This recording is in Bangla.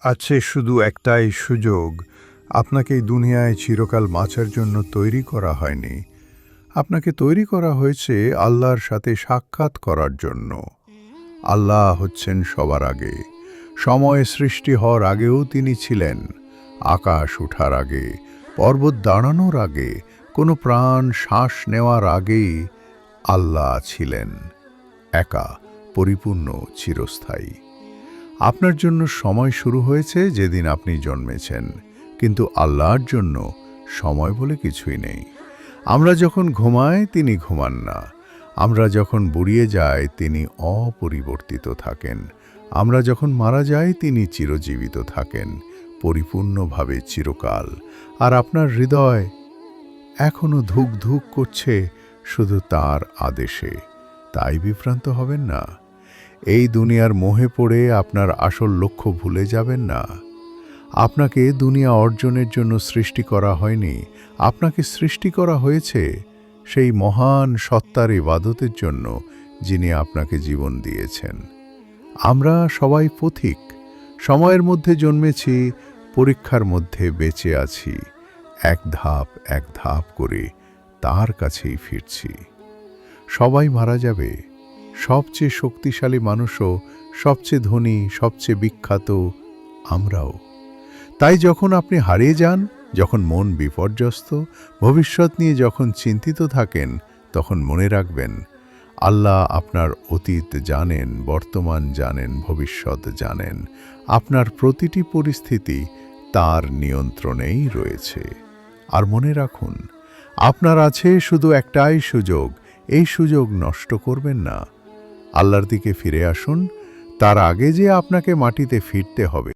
আছে শুধু একটাই সুযোগ। আপনাকে এই দুনিয়ায় চিরকাল বাঁচার জন্য তৈরি করা হয়নি। আপনাকে তৈরি করা হয়েছে আল্লাহর সাথে সাক্ষাৎ করার জন্য। আল্লাহ হচ্ছেন সবার আগে। সময় সৃষ্টি হওয়ার আগেও তিনি ছিলেন। আকাশ ওঠার আগে, পর্বত দাঁড়ানোর আগে, কোনো প্রাণ শ্বাস নেওয়ার আগেই আল্লাহ ছিলেন। একা, পরিপূর্ণ, চিরস্থায়ী। আপনার জন্য সময় শুরু হয়েছে যেদিন আপনি জন্মেছেন, কিন্তু আল্লাহর জন্য সময় বলে কিছুই নেই। আমরা যখন ঘুমাই তিনি ঘুমান না। আমরা যখন বুড়িয়ে যাই তিনি অপরিবর্তিত থাকেন। আমরা যখন মারা যাই তিনি চিরজীবিত থাকেন, পরিপূর্ণভাবে চিরকাল। আর আপনার হৃদয় এখনো ধুক ধুক করছে শুধু তার আদেশে। তাই বিভ্রান্ত হবেন না। এই দুনিয়ার মোহে পড়ে আপনার আসল লক্ষ্য ভুলে যাবেন না। আপনাকে দুনিয়া অর্জনের জন্য সৃষ্টি করা হয়নি। আপনাকে সৃষ্টি করা হয়েছে সেই মহান সত্তার ইবাদতের জন্য, যিনি আপনাকে জীবন দিয়েছেন। আমরা সবাই পথিক। সময়ের মধ্যে জন্মেছি, পরীক্ষার মধ্যে বেঁচে আছি। এক ধাপ করে তার কাছেই ফিরছি। সবাই মারা যাবে। সবচেয়ে শক্তিশালী মানুষও, সবচেয়ে ধনী, সবচেয়ে বিখ্যাত আমরাও। তাই যখন আপনি হারিয়ে যান, যখন মন বিপর্যস্ত, ভবিষ্যৎ নিয়ে যখন চিন্তিত থাকেন, তখন মনে রাখবেন আল্লাহ আপনার অতীত জানেন, বর্তমান জানেন, ভবিষ্যৎ জানেন। আপনার প্রতিটি পরিস্থিতি তার নিয়ন্ত্রণেই রয়েছে। আর মনে রাখুন, আপনার আছে শুধু একটাই সুযোগ। এই সুযোগ নষ্ট করবেন না। আল্লাহর দিকে ফিরে আসুন, তার আগে যে আপনাকে মাটিতে ফিরতে হবে।